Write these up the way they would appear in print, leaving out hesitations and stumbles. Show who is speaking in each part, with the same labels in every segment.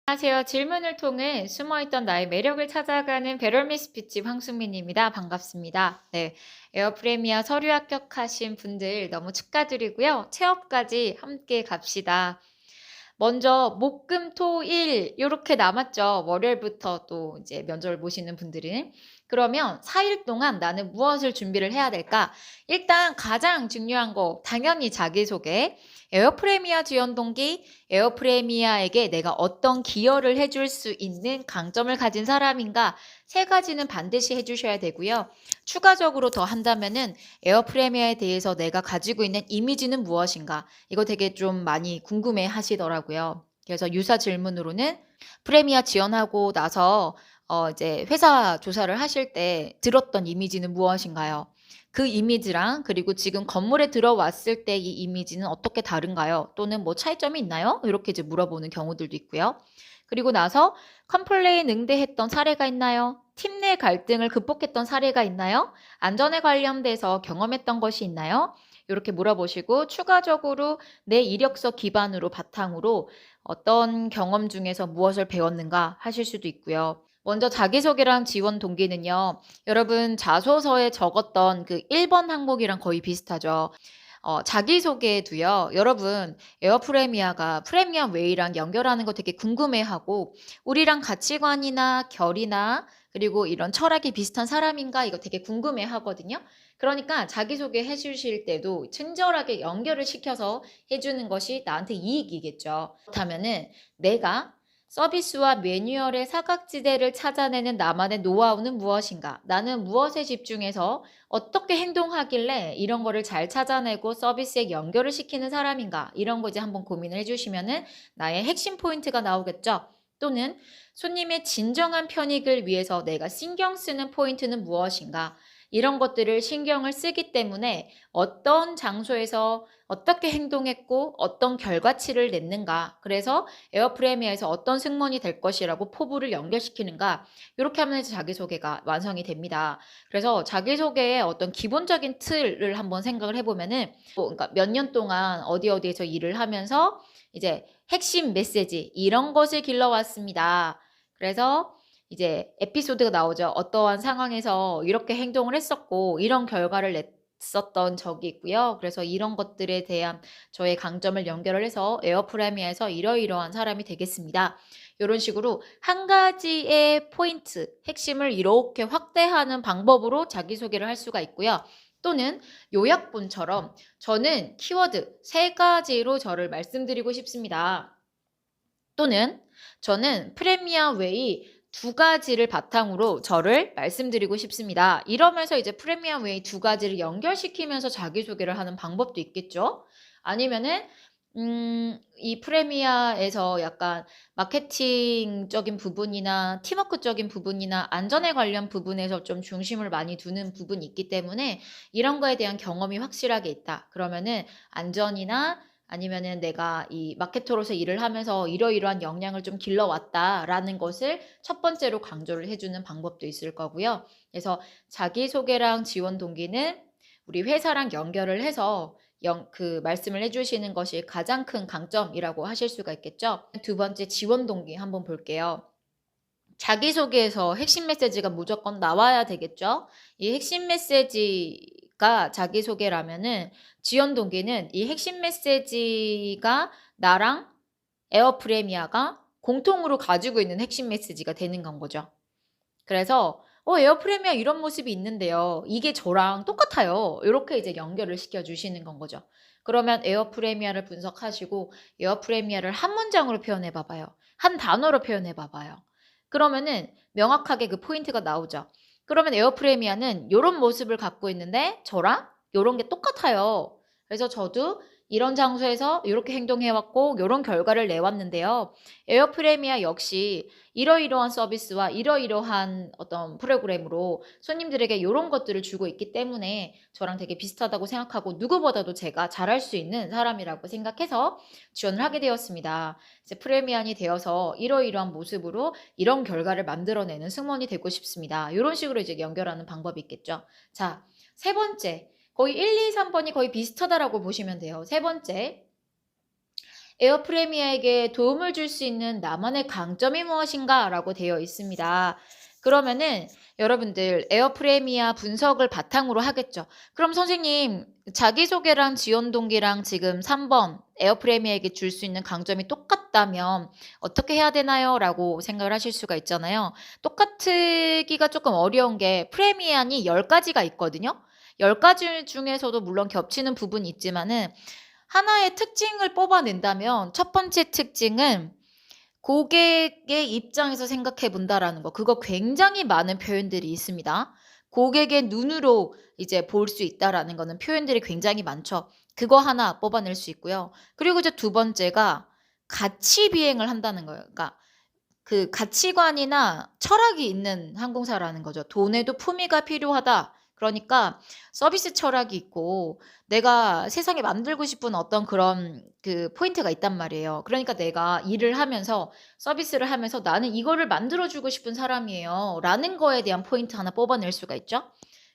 Speaker 1: 안녕하세요. 질문을 통해 숨어있던 나의 매력을 찾아가는 배럴미 스피치 황승민입니다. 반갑습니다. 네, 에어프레미아 서류 합격하신 분들 너무 축하드리고요. 취업까지 함께 갑시다. 먼저 목, 금, 토, 일 요렇게 남았죠. 월요일부터 또 이제 면접을 보시는 분들은. 그러면 4일 동안 나는 무엇을 준비를 해야 될까? 일단 가장 중요한 거 당연히 자기소개. 에어프레미아 지원 동기, 에어프레미아에게 내가 어떤 기여를 해줄 수 있는 강점을 가진 사람인가? 세 가지는 반드시 해주셔야 되고요. 추가적으로 더 한다면은 에어프레미아에 대해서 내가 가지고 있는 이미지는 무엇인가? 이거 되게 좀 많이 궁금해 하시더라고요. 그래서 유사 질문으로는 프레미아 지원하고 나서 이제 회사 조사를 하실 때 들었던 이미지는 무엇인가요? 그 이미지랑 그리고 지금 건물에 들어왔을 때 이 이미지는 어떻게 다른가요? 또는 뭐 차이점이 있나요? 이렇게 이제 물어보는 경우들도 있고요. 그리고 나서 컴플레인 응대했던 사례가 있나요? 팀 내 갈등을 극복했던 사례가 있나요? 안전에 관련돼서 경험했던 것이 있나요? 이렇게 물어보시고 추가적으로 내 이력서 기반으로 바탕으로 어떤 경험 중에서 무엇을 배웠는가 하실 수도 있고요. 먼저 자기소개랑 지원 동기는요. 여러분 자소서에 적었던 그 1번 항목이랑 거의 비슷하죠. 자기소개도요. 여러분 에어프레미아가 프레미아 웨이랑 연결하는 거 되게 궁금해하고 우리랑 가치관이나 결이나 그리고 이런 철학이 비슷한 사람인가 이거 되게 궁금해하거든요. 그러니까 자기소개 해주실 때도 친절하게 연결을 시켜서 해주는 것이 나한테 이익이겠죠. 그렇다면은 내가 서비스와 매뉴얼의 사각지대를 찾아내는 나만의 노하우는 무엇인가? 나는 무엇에 집중해서 어떻게 행동하길래 이런 거를 잘 찾아내고 서비스에 연결을 시키는 사람인가? 이런 거 이제 한번 고민을 해주시면은 나의 핵심 포인트가 나오겠죠. 또는 손님의 진정한 편익을 위해서 내가 신경 쓰는 포인트는 무엇인가? 이런 것들을 신경을 쓰기 때문에 어떤 장소에서 어떻게 행동했고 어떤 결과치를 냈는가. 그래서 에어프레미아에서 어떤 승무원이 될 것이라고 포부를 연결시키는가. 이렇게 하면 이제 자기소개가 완성이 됩니다. 그래서 자기소개의 어떤 기본적인 틀을 한번 생각을 해보면은 그러니까 몇 년 동안 어디에서 일을 하면서 이제 핵심 메시지 이런 것을 길러왔습니다. 그래서 이제 에피소드가 나오죠. 어떠한 상황에서 이렇게 행동을 했었고 이런 결과를 냈었던 적이 있고요. 그래서 이런 것들에 대한 저의 강점을 연결을 해서 에어프레미아에서 이러이러한 사람이 되겠습니다. 이런 식으로 한 가지의 포인트, 핵심을 이렇게 확대하는 방법으로 자기소개를 할 수가 있고요. 또는 요약본처럼 저는 키워드 3가지로 저를 말씀드리고 싶습니다. 또는 저는 프레미아 웨이 2가지를 바탕으로 저를 말씀드리고 싶습니다. 이러면서 이제 프레미아 웨이 2가지를 연결시키면서 자기소개를 하는 방법도 있겠죠. 아니면은 이 프레미아에서 약간 마케팅적인 부분이나 팀워크적인 부분이나 안전에 관련 부분에서 좀 중심을 많이 두는 부분이 있기 때문에 이런 거에 대한 경험이 확실하게 있다. 그러면은 안전이나 아니면은 내가 이 마케터로서 일을 하면서 이러이러한 역량을 좀 길러왔다라는 것을 첫 번째로 강조를 해주는 방법도 있을 거고요. 그래서 자기소개랑 지원 동기는 우리 회사랑 연결을 해서 그 말씀을 해주시는 것이 가장 큰 강점이라고 하실 수가 있겠죠. 두 번째 지원 동기 한번 볼게요. 자기소개에서 핵심 메시지가 무조건 나와야 되겠죠. 이 핵심 메시지가 자기소개라면은 지원 동기는 이 핵심 메시지가 나랑 에어프레미아가 공통으로 가지고 있는 핵심 메시지가 되는 건 거죠. 그래서 에어프레미아 이런 모습이 있는데요. 이게 저랑 똑같아요. 이렇게 이제 연결을 시켜 주시는 건 거죠. 그러면 에어프레미아를 분석하시고 에어프레미아를 한 문장으로 표현해 봐봐요. 한 단어로 표현해 봐봐요. 그러면은 명확하게 그 포인트가 나오죠. 그러면 에어프레미아는 요런 모습을 갖고 있는데 저랑 요런 게 똑같아요. 그래서 저도 이런 장소에서 이렇게 행동해 왔고 요런 결과를 내왔는데요. 에어프레미아 역시 이러이러한 서비스와 이러이러한 어떤 프로그램으로 손님들에게 요런 것들을 주고 있기 때문에 저랑 되게 비슷하다고 생각하고 누구보다도 제가 잘할 수 있는 사람이라고 생각해서 지원을 하게 되었습니다. 이제 프레미안이 되어서 이러이러한 모습으로 이런 결과를 만들어내는 승무원이 되고 싶습니다. 이런 식으로 이제 연결하는 방법이 있겠죠. 자, 세 번째. 거의 1, 2, 3번이 거의 비슷하다라고 보시면 돼요. 세 번째. 에어 프레미어에게 도움을 줄 수 있는 나만의 강점이 무엇인가? 라고 되어 있습니다. 그러면은 여러분들 에어 프레미어 분석을 바탕으로 하겠죠. 그럼 선생님, 자기소개랑 지원 동기랑 지금 3번 에어 프레미어에게 줄 수 있는 강점이 똑같다면 어떻게 해야 되나요? 라고 생각을 하실 수가 있잖아요. 똑같기가 조금 어려운 게 프레미안이 10가지가 있거든요. 10가지 중에서도 물론 겹치는 부분이 있지만은 하나의 특징을 뽑아낸다면 첫 번째 특징은 고객의 입장에서 생각해 본다라는 거. 그거 굉장히 많은 표현들이 있습니다. 고객의 눈으로 이제 볼 수 있다라는 거는 표현들이 굉장히 많죠. 그거 하나 뽑아낼 수 있고요. 그리고 이제 두 번째가 가치 비행을 한다는 거예요. 그러니까 그 가치관이나 철학이 있는 항공사라는 거죠. 돈에도 품위가 필요하다. 그러니까 서비스 철학이 있고 내가 세상에 만들고 싶은 어떤 그런 그 포인트가 있단 말이에요. 그러니까 내가 일을 하면서 서비스를 하면서 나는 이거를 만들어 주고 싶은 사람이에요. 라는 거에 대한 포인트 하나 뽑아낼 수가 있죠.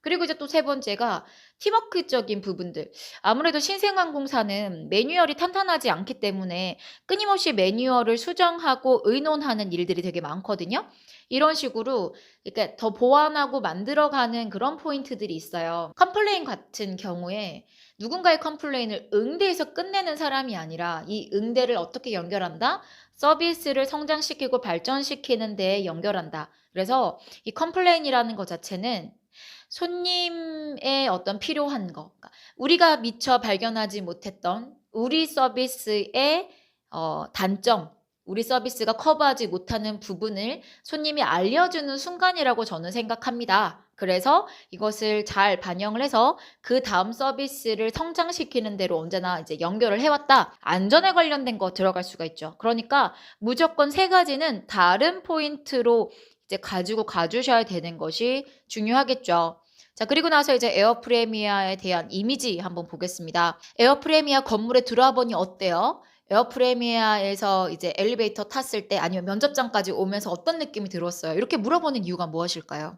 Speaker 1: 그리고 이제 또 세 번째가 팀워크적인 부분들. 아무래도 신생항공사는 매뉴얼이 탄탄하지 않기 때문에 끊임없이 매뉴얼을 수정하고 의논하는 일들이 되게 많거든요. 이런 식으로 이렇게 더 보완하고 만들어가는 그런 포인트들이 있어요. 컴플레인 같은 경우에 누군가의 컴플레인을 응대해서 끝내는 사람이 아니라 이 응대를 어떻게 연결한다? 서비스를 성장시키고 발전시키는 데에 연결한다. 그래서 이 컴플레인이라는 것 자체는 손님의 어떤 필요한 거, 그러니까 우리가 미처 발견하지 못했던 우리 서비스의 단점, 우리 서비스가 커버하지 못하는 부분을 손님이 알려주는 순간이라고 저는 생각합니다. 그래서 이것을 잘 반영을 해서 그 다음 서비스를 성장시키는 대로 언제나 이제 연결을 해왔다. 안전에 관련된 거 들어갈 수가 있죠. 그러니까 무조건 세 가지는 다른 포인트로 이제 가지고 가주셔야 되는 것이 중요하겠죠. 자, 그리고 나서 이제 에어 프레미어에 대한 이미지 한번 보겠습니다. 에어 프레미어 건물에 들어와 보니 어때요? 에어 프레미어에서 이제 엘리베이터 탔을 때 아니면 면접장까지 오면서 어떤 느낌이 들었어요? 이렇게 물어보는 이유가 무엇일까요?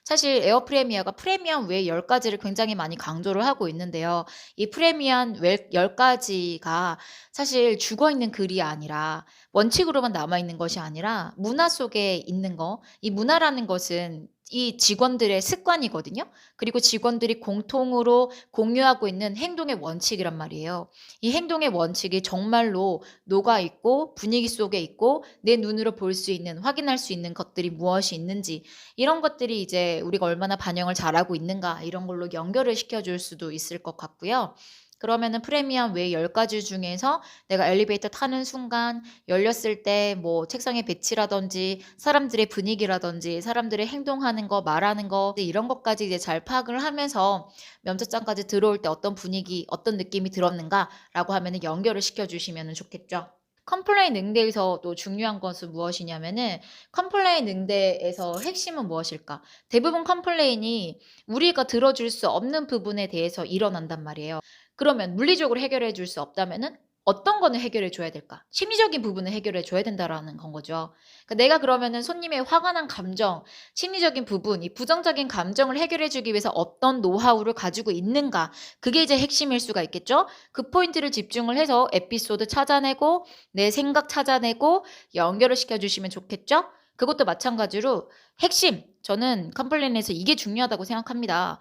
Speaker 1: 사실 에어 프레미어가 프리미엄 외 10가지를 굉장히 많이 강조를 하고 있는데요. 이 프리미엄 외 10가지가 사실 죽어있는 글이 아니라 원칙으로만 남아있는 것이 아니라 문화 속에 있는 거. 이 문화라는 것은 이 직원들의 습관이거든요. 그리고 직원들이 공통으로 공유하고 있는 행동의 원칙이란 말이에요. 이 행동의 원칙이 정말로 녹아있고 분위기 속에 있고 내 눈으로 볼 수 있는, 확인할 수 있는 것들이 무엇이 있는지 이런 것들이 이제 우리가 얼마나 반영을 잘하고 있는가 이런 걸로 연결을 시켜줄 수도 있을 것 같고요. 그러면은 프리미엄 외 10가지 중에서 내가 엘리베이터 타는 순간 열렸을 때 뭐 책상의 배치라든지 사람들의 분위기라든지 사람들의 행동하는 거, 말하는 거 이런 것까지 이제 잘 파악을 하면서 면접장까지 들어올 때 어떤 분위기, 어떤 느낌이 들었는가라고 하면은 연결을 시켜주시면 좋겠죠. 컴플레인 응대에서 또 중요한 것은 무엇이냐면은 컴플레인 응대에서 핵심은 무엇일까? 대부분 컴플레인이 우리가 들어줄 수 없는 부분에 대해서 일어난단 말이에요. 그러면 물리적으로 해결해 줄 수 없다면은 어떤 거는 해결해 줘야 될까? 심리적인 부분을 해결해 줘야 된다라는 건 거죠. 그러니까 내가 그러면은 손님의 화가 난 감정, 심리적인 부분, 이 부정적인 감정을 해결해 주기 위해서 어떤 노하우를 가지고 있는가? 그게 이제 핵심일 수가 있겠죠? 그 포인트를 집중을 해서 에피소드 찾아내고 내 생각 찾아내고 연결을 시켜주시면 좋겠죠? 그것도 마찬가지로 핵심, 저는 컴플레인에서 이게 중요하다고 생각합니다.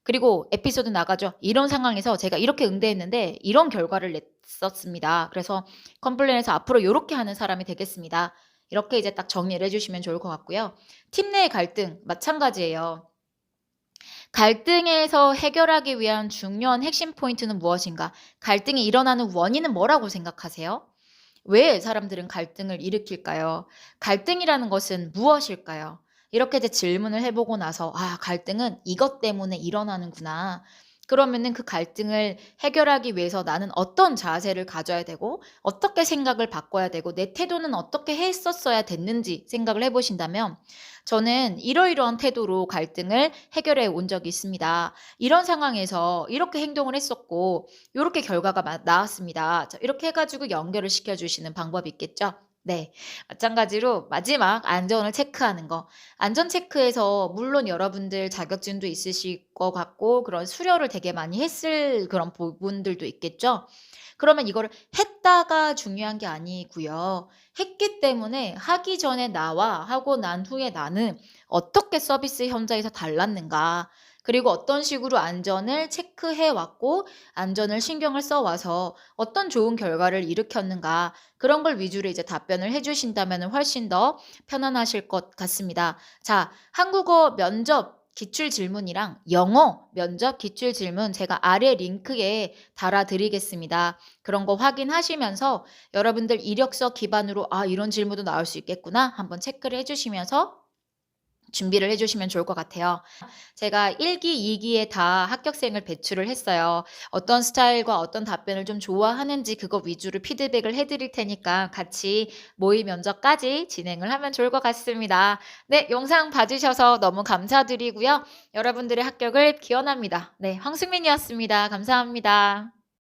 Speaker 1: 그리고 에피소드 나가죠. 이런 상황에서 제가 이렇게 응대했는데 이런 결과를 냈었습니다. 그래서 컴플레인에서 앞으로 이렇게 하는 사람이 되겠습니다. 이렇게 이제 딱 정리를 해주시면 좋을 것 같고요. 팀 내 갈등 마찬가지예요. 갈등에서 해결하기 위한 중요한 핵심 포인트는 무엇인가? 갈등이 일어나는 원인은 뭐라고 생각하세요? 왜 사람들은 갈등을 일으킬까요? 갈등이라는 것은 무엇일까요? 이렇게 이제 질문을 해보고 나서, 아, 갈등은 이것 때문에 일어나는구나. 그러면은 그 갈등을 해결하기 위해서 나는 어떤 자세를 가져야 되고, 어떻게 생각을 바꿔야 되고, 내 태도는 어떻게 했었어야 됐는지 생각을 해보신다면, 저는 이러이러한 태도로 갈등을 해결해 온 적이 있습니다. 이런 상황에서 이렇게 행동을 했었고, 이렇게 결과가 나왔습니다. 자, 이렇게 해가지고 연결을 시켜주시는 방법이 있겠죠? 네. 마찬가지로 마지막 안전을 체크하는 거. 안전 체크에서 물론 여러분들 자격증도 있으실 것 같고 그런 수료를 되게 많이 했을 그런 부분들도 있겠죠. 그러면 이거를 했다가 중요한 게 아니고요. 했기 때문에 하기 전에 나와 하고 난 후에 나는 어떻게 서비스 현장에서 달랐는가. 그리고 어떤 식으로 안전을 체크해 왔고 안전을 신경을 써 와서 어떤 좋은 결과를 일으켰는가. 그런 걸 위주로 이제 답변을 해 주신다면 훨씬 더 편안하실 것 같습니다. 자, 한국어 면접 기출 질문이랑 영어 면접 기출 질문 제가 아래 링크에 달아 드리겠습니다. 그런 거 확인하시면서 여러분들 이력서 기반으로 '아 이런 질문도 나올 수 있겠구나.' 한번 체크를 해 주시면서 준비를 해 주시면 좋을 것 같아요. 제가 1 기, 2 기에 다 합격생을 배출을 했어요. 어떤 스타일과 어떤 답변을 좀 좋아하는지 그거 위주로 피드백을 해 드릴 테니까 같이 모의 면접까지 진행을 하면 좋을 것 같습니다. 네, 영상 봐 주셔서 너무 감사드리고요. 여러분들의 합격을 기원합니다. 네, 황승민이었습니다. 감사합니다.